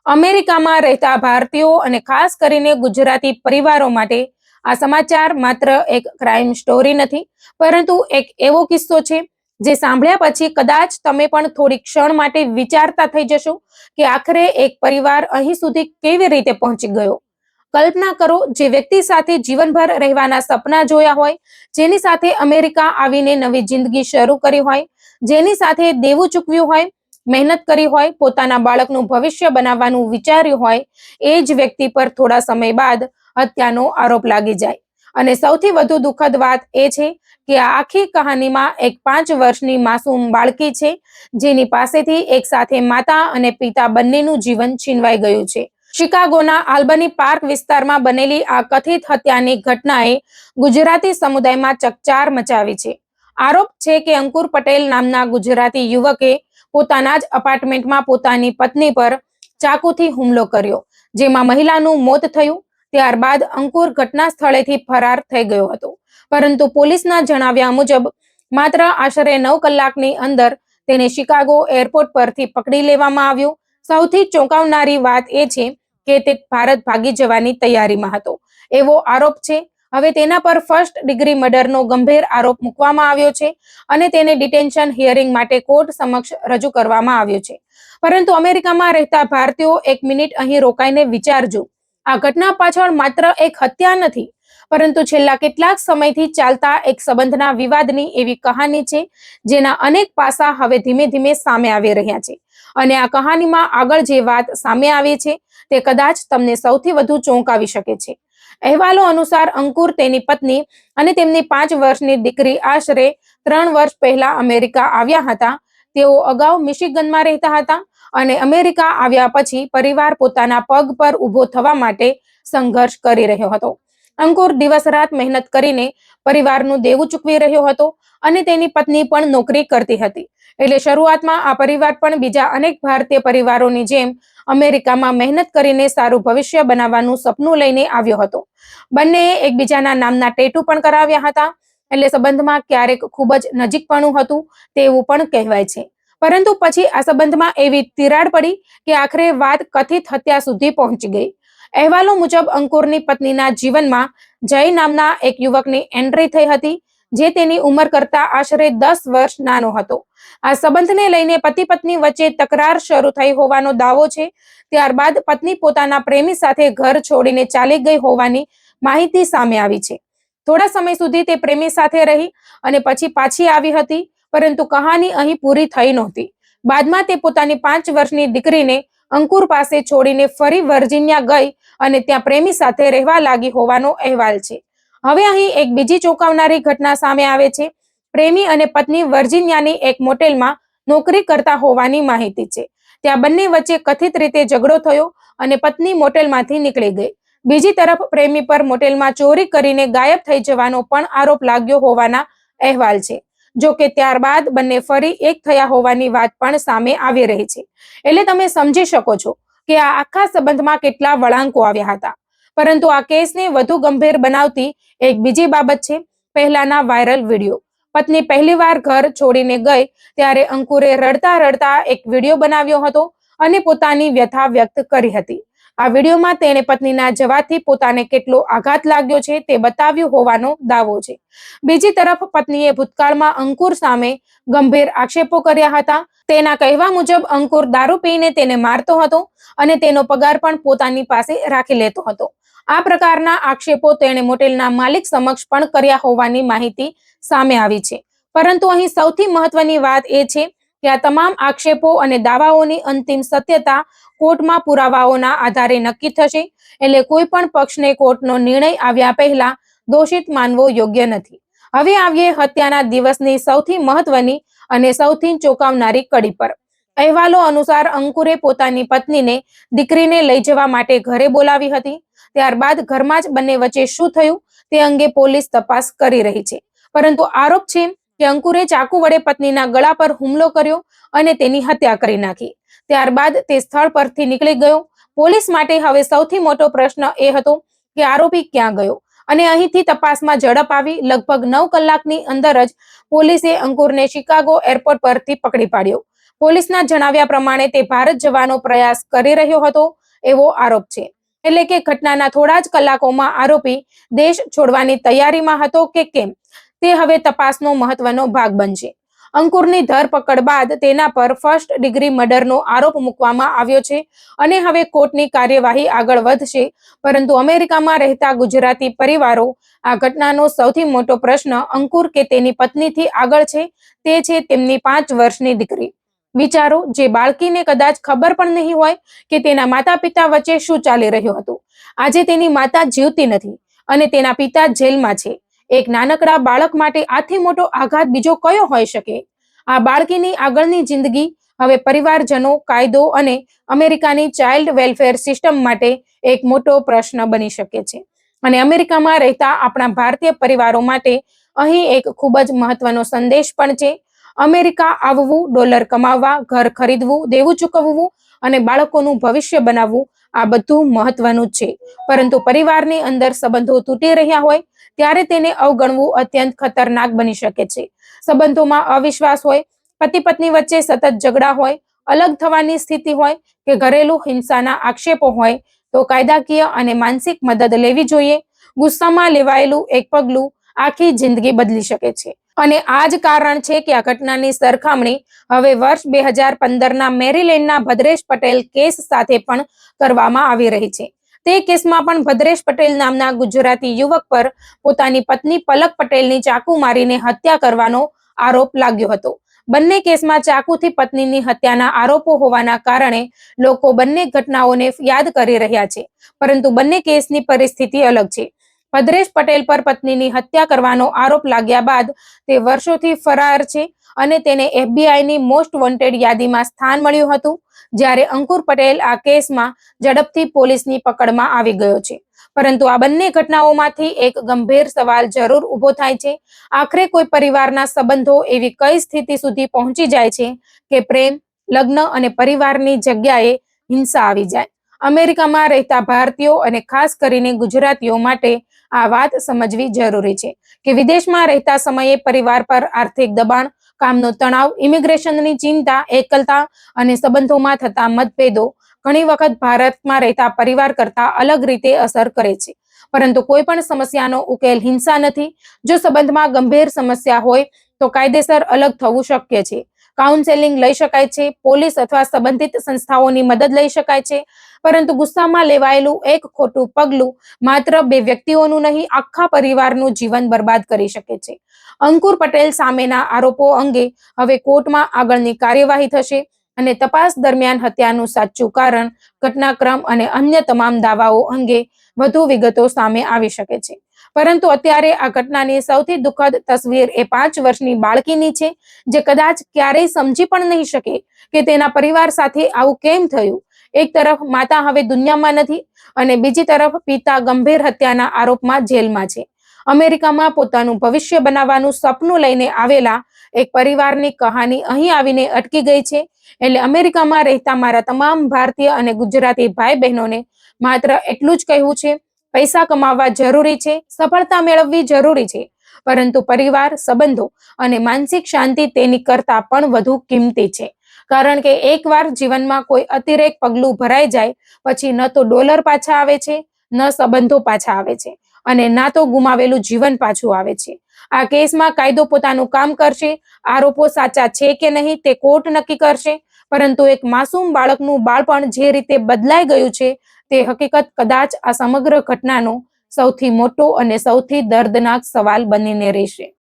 અમેરિકામાં રહેતા ભારતીયો અને ખાસ કરીને ગુજરાતી પરિવારો માટે આ સમાચાર માત્ર એક ક્રાઇમ સ્ટોરી નથી, પરંતુ એક એવો કિસ્સો છે જે સાંભળ્યા પછી કદાચ તમે પણ થોડી ક્ષણ માટે વિચારતા થઈ જશો કે આખરે એક પરિવાર અહીં સુધી કેવી રીતે પહોંચી ગયો. કલ્પના કરો, જે વ્યક્તિ સાથે જીવનભર રહેવાના સપના જોયા હોય, જેની સાથે અમેરિકા આવીને નવી જિંદગી શરૂ કરી હોય, જેની સાથે દેવું ચૂકવ્યું હોય, મહેનત કરી હોય, પોતાના બાળકનું ભવિષ્ય બનાવવાનું વિચાર્યું હોય, એ જ વ્યક્તિ પર થોડા સમય બાદ હત્યાનો આરોપ લાગી જાય. અને સૌથી વધુ દુઃખદ વાત એ છે કે આ આખી કહાનીમાં એક 5 વર્ષની માસૂમ બાળકી છે, જેની પાસેથી એક સાથે માતા અને પિતા બંનેનું જીવન છીનવાઈ ગયું છે. શિકાગોના આલ્બની પાર્ક વિસ્તારમાં બનેલી આ કથિત હત્યાની ઘટનાએ ગુજરાતી સમુદાયમાં ચકચાર મચાવી છે. આરોપ છે કે અંકુર પટેલ નામના ગુજરાતી યુવકે પોતાના જ અપાર્ટમેન્ટમાં પોતાની પત્ની પર ચાકુથી હુમલો કર્યો, જેમાં મહિલાનું મોત થયું. ત્યારબાદ અંકુર ઘટના સ્થળેથી ફરાર થઈ ગયો હતો, પરંતુ પોલીસના જણાવ્યા મુજબ માત્ર આશરે 9 કલાકની અંદર તેને શિકાગો એરપોર્ટ પરથી પકડી લેવામાં આવ્યો. સૌથી ચોંકાવનારી વાત એ છે કે તે ભારત ભાગી જવાની તૈયારીમાં હતો એવો આરોપ છે. હવે તેના પર ફર્સ્ટ ડિગ્રી મર્ડરનો ગંભીર આરોપ મૂકવામાં આવ્યો છે અને તેને ડિટેન્શન હિયરિંગ માટે કોર્ટ સમક્ષ રજૂ કરવામાં આવ્યો છે. પરંતુ અમેરિકામાં રહેતા ભારતીયો એક મિનિટ અહીં રોકાઈને વિચારજો. આ ઘટના પાછળ માત્ર એક હત્યા નથી, પરંતુ છેલ્લા કેટલાક સમયથી ચાલતા એક સંબંધના વિવાદની એવી કહાની છે, જેના અનેક પાસા હવે ધીમે ધીમે સામે આવી રહ્યા છે. અને આ કહાનીમાં આગળ જે વાત સામે આવી છે તે કદાચ તમને સૌથી વધુ ચોંકાવી શકે છે. અહેવાલો અનુસાર અંકુર, તેની પત્ની અને તેમની 5 વર્ષની દીકરી આશરે 3 વર્ષ પહેલા અમેરિકા આવ્યા હતા. તેઓ અગાઉ મિશિગનમાં રહેતા હતા અને અમેરિકા આવ્યા પછી પરિવાર પોતાના પગ પર ઊભો થવા માટે સંઘર્ષ કરી રહ્યો હતો. અંકુર દિવસ રાત મહેનત કરીને પરિવારનું દેવું ચૂકવી રહ્યો હતો અને તેની પત્ની પણ નોકરી કરતી હતી. એટલે શરૂઆતમાં આ પરિવાર પણ બીજા અનેક ભારતીય પરિવારોની જેમ અમેરિકામાં મહેનત કરીને સારું ભવિષ્ય બનાવવાનું સપનું લઈને આવ્યો હતો. બંનેએ એકબીજાના નામના ટેટુ પણ કરાવ્યા હતા, એટલે સંબંધમાં ક્યારેક ખૂબ જ નજીકપણું હતું તેવું પણ કહેવાય છે. પરંતુ પછી આ સંબંધમાં એવી તિરાડ પડી કે આખરે વાત કથિત હત્યા સુધી પહોંચી ગઈ. અહેવાલો મુજબ અંકુરની પત્નીના જીવનમાં જય નામના એક યુવકની એન્ટ્રી થઈ હતી, જે તેની ઉંમર કરતા આશરે 10 વર્ષ નાનો હતો. આ સંબંધને લઈને પતિ પત્ની વચ્ચે તકરાર શરૂ થઈ હોવાનો દાવો છે. ત્યારબાદ પત્ની પોતાના પ્રેમી સાથે ઘર છોડીને ચાલી ગઈ હોવાની માહિતી સામે આવી છે. થોડા સમય સુધી તે પ્રેમી સાથે રહી અને પછી પાછી આવી હતી, પરંતુ કહાની અહીં પૂરી થઈ નહોતી. બાદમાં તે પોતાની 5 વર્ષની દીકરીને અંકુર પાસે છોડીને ફરી વર્જિનિયા ગઈ અને ત્યાં પ્રેમી સાથે રહેવા લાગી હોવાનો અહેવાલ છે. હવે અહીં એક બીજી ચોંકાવનારી ઘટના સામે આવે છે. પ્રેમી અને પત્ની વર્જિનિયાની એક મોટેલમાં નોકરી કરતા હોવાની માહિતી છે. ત્યાં બંને વચ્ચે કથિત રીતે ઝઘડો થયો અને પત્ની મોટેલમાંથી નીકળી ગઈ. બીજી તરફ પ્રેમી પર મોટેલમાં ચોરી કરીને ગાયબ થઈ જવાનો પણ આરોપ લાગ્યો હોવાના અહેવાલ છે. જો કે ત્યારબાદ બંને ફરી એક થયા હોવાની વાત પણ સામે આવી રહી છે. એટલે તમે સમજી શકો છો કે આ આખા સંબંધમાં કેટલા વળાંકો આવ્યા હતા. પરંતુ આ કેસને વધુ ગંભીર બનાવતી એક બીજી બાબત છે પહેલાના વાયરલ વિડીયો. પત્ની પહેલીવાર ઘર છોડીને ગઈ ત્યારે અંકુરે રડતા રડતા એક વિડીયો બનાવ્યો હતો અને પોતાની વ્યથા વ્યક્ત કરી હતી. આ વિડીયોમાં તેણે પત્નીના જવાથી પોતાને કેટલો આઘાત લાગ્યો છે તે બતાવ્યું હોવાનો દાવો છે. બીજી તરફ પત્નીએ ભૂતકાળમાં અંકુર સામે ગંભીર આક્ષેપો કર્યા હતા. તેના કહેવા મુજબ અંકુર દારૂ પીને તેને મારતો હતો અને તેનો પગાર પણ પોતાની પાસે રાખી લેતો હતો. આ પ્રકારના આક્ષેપો તેણે મોટેલના માલિક સમક્ષ પણ કર્યા હોવાની માહિતી સામે આવી છે. પરંતુ અહીં સૌથી મહત્વની વાત એ છે કે આ તમામ આક્ષેપો અને દાવાઓની અંતિમ સત્યતા કોર્ટમાં પુરાવાઓના આધારે નક્કી થશે. એટલે કોઈ પણ પક્ષને કોર્ટનો નિર્ણય આવ્યા પહેલા દોષિત માનવો યોગ્ય નથી. હવે આવીએ હત્યાના દિવસની સૌથી મહત્વની અને સૌથી ચોંકાવનારી કડી પર. અહેવાલો અનુસાર અંકુરે પોતાની પત્નીને દીકરીને લઈ જવા માટે ઘરે બોલાવી હતી. ત્યારબાદ ઘરમાં જ બંને વચ્ચે શું થયું તે અંગે પોલીસ તપાસ કરી રહી છે. પરંતુ આરોપ છે કે અંકુરે ચાકુ વડે પત્નીના ગળા પર હુમલો કર્યો અને તેની હત્યા કરી નાખી. ત્યારબાદ તે સ્થળ પરથી નીકળી ગયો. પોલીસ માટે હવે સૌથી મોટો પ્રશ્ન એ હતો કે આરોપી ક્યાં ગયો, અને અહીંથી તપાસમાં ઝડપ આવી. લગભગ 9 કલાકની અંદર જ પોલીસે અંકુરને શિકાગો એરપોર્ટ પરથી પકડી પાડ્યો. પોલીસના જણાવ્યા પ્રમાણે તે ભારત જવાનો પ્રયાસ કરી રહ્યો હતો એવો આરોપ છે. એટલે કે ઘટનાના થોડા જ કલાકોમાં આરોપી દેશ છોડવાની તૈયારીમાં હતો કે કેમ, તે હવે તપાસનો મહત્વનો ભાગ બનશે. અંકુરની ધરપકડ બાદ તેના પર ફર્સ્ટ ડિગ્રી મર્ડરનો આરોપ મૂકવામાં આવ્યો છે અને હવે કોર્ટની કાર્યવાહી આગળ વધશે. પરંતુ અમેરિકામાં રહેતા ગુજરાતી પરિવારો આ ઘટનાનો સૌથી મોટો પ્રશ્ન અંકુર કે તેની પત્નીથી આગળ છે. તે છે તેમની 5 વર્ષની દીકરી. વિચારો, જે બાળકીને કદાચ ખબર પણ નહીં હોય કે તેના માતા પિતા વચ્ચે શું ચાલી રહ્યું હતું. આજે તેની માતા જીવતી નથી અને તેના પિતા જેલમાં છે. એક નાનકડા બાળક માટે આથી મોટો આઘાત બીજો કયો હોઈ શકે? આ બાળકીની આગળની જિંદગી હવે પરિવારજનો, કાયદો અને અમેરિકાની ચાઇલ્ડ વેલફેર સિસ્ટમ માટે એક મોટો પ્રશ્ન બની શકે છે. અને અમેરિકામાં રહેતા આપણા ભારતીય પરિવારો માટે અહીં એક ખૂબ જ મહત્વનો સંદેશ પણ છે. અમેરિકા આવવું, ડોલર કમાવવા, ઘર ખરીદવું, દેવું ચૂકવવું અને બાળકોનું ભવિષ્ય બનાવવું, આ બધું મહત્વનું જ છે. પરંતુ પરિવારની અંદર સંબંધો તૂટી રહ્યા હોય ત્યારે તેને અવગણવું અત્યંત ખતરનાક બની શકે છે. સંબંધોમાં અવિશ્વાસ હોય, પતિ પત્ની વચ્ચે સતત ઝઘડા હોય, અલગ થવાની સ્થિતિ હોય કે ઘરેલું હિંસાના આક્ષેપો હોય તો કાયદાકીય અને માનસિક મદદ લેવી જોઈએ. ગુસ્સામાં લેવાયેલું એક પગલું આખી જિંદગી બદલી શકે છે. અને આ જ કારણ છે કે આ ઘટનાની સરખામણી હવે વર્ષ 2015ના મેરીલેન્ડના ભદ્રેશ પટેલ કેસ સાથે પણ કરવામાં આવી રહી છે. તે કેસમાં પણ ભદ્રેશ પટેલ નામના ગુજરાતી યુવક પર પોતાની પત્ની પલક પટેલની ચાકુ મારીને હત્યા કરવાનો આરોપ લાગ્યો હતો. બંને કેસમાં ચાકુથી પત્નીની હત્યાના આરોપો હોવાના કારણે લોકો બંને ઘટનાઓને યાદ કરી રહ્યા છે. પરંતુ બંને કેસની પરિસ્થિતિ અલગ છે. ભદ્રેશ પટેલ પર પત્નીની હત્યા કરવાનો આરોપ લાગ્યા બાદ તે વર્ષોથી ફરાર છે અને તેને FBI મોસ્ટ વોન્ટેડ યાદીમાં સ્થાન મળ્યું હતું. જ્યારે અંકુર પટેલ આ કેસમાં ઝડપથી પોલીસની પકડમાં આવી ગયો છે. પરંતુ આ બંને ઘટનાઓમાંથી એક ગંભીર સવાલ જરૂર ઊભો થાય છે. આખરે કોઈ પરિવારના સંબંધો એવી કઈ સ્થિતિ સુધી પહોંચી જાય છે કે પ્રેમ, લગ્ન અને પરિવારની જગ્યાએ હિંસા આવી જાય? અમેરિકામાં રહેતા ભારતીયો અને ખાસ કરીને ગુજરાતીઓ માટે આ વાત સમજવી જરૂરી છે કે વિદેશમાં રહેતા સમયે પરિવાર પર આર્થિક દબાણ, કામનો તણાવ, ઇમિગ્રેશનની ચિંતા, એકલતા અને સંબંધોમાં થતા મતભેદો ઘણી વખત ભારતમાં રહેતા પરિવાર કરતા અલગ રીતે અસર કરે છે. પરંતુ કોઈ પણ સમસ્યાનો ઉકેલ હિંસા નથી. જો સંબંધમાં ગંભીર સમસ્યા હોય તો કાયદેસર અલગ થવું શક્ય છે. કાઉન્સેલિંગ લઈ શકાય છે, પોલીસ અથવા સંબંધિત સંસ્થાઓની મદદ લઈ શકાય છે. પરંતુ ગુસ્સામાં લેવાયેલું એક ખોટું પગલું માત્ર 2 વ્યક્તિઓનું નહીં, આખા પરિવારનું જીવન બરબાદ કરી શકે છે. અંકુર પટેલ સામેના આરોપો અંગે હવે કોર્ટમાં આગળની કાર્યવાહી થશે અને તપાસ દરમિયાન હત્યાનું સાચું કારણ, ઘટનાક્રમ અને અન્ય તમામ દાવાઓ અંગે વધુ વિગતો સામે આવી શકે છે. પરંતુ અત્યારે આ ઘટનાની સૌથી દુઃખદ તસવીર એ 5 વર્ષની બાળકીની છે, જે કદાચ ક્યારેય સમજી પણ નહીં શકે કે તેના પરિવાર સાથે આવું કેમ થયું. એક તરફ માતા હવે દુનિયામાં નથી અને બીજી તરફ પિતા ગંભીર હત્યાના આરોપમાં જેલમાં છે. અમેરિકામાં પોતાનું ભવિષ્ય બનાવવાનું સપનું લઈને આવેલા એક પરિવારની કહાની અહીં આવીને અટકી ગઈ છે. એટલે અમેરિકામાં રહેતા મારા તમામ ભારતીય અને ગુજરાતી ભાઈ બહેનોને માત્ર એટલું જ કહેવું છે, પૈસા કમાવવા જરૂરી છે, સફળતા મેળવવી જરૂરી છે, પરંતુ પરિવાર, સંબંધો અને માનસિક શાંતિ તેની કરતાં પણ વધુ કિંમતી છે. કારણ કે એકવાર જીવનમાં કોઈ અતિરેક પગલું ભરાઈ જાય પછી ન તો ડોલર પાછા આવે છે, ન સંબંધો પાછા આવે છે અને ના તો ગુમાવેલું જીવન પાછું આવે છે. આ કેસમાં કાયદો પોતાનું કામ કરશે. આરોપો સાચા છે કે નહીં તે કોર્ટ નક્કી કરશે. પરંતુ એક માસૂમ બાળકનું બાળપણ જે રીતે બદલાઈ ગયું છે તે હકીકત કદાચ આ સમગ્ર ઘટનાનો સૌથી મોટો અને સૌથી દર્દનાક સવાલ બનીને રહેશે.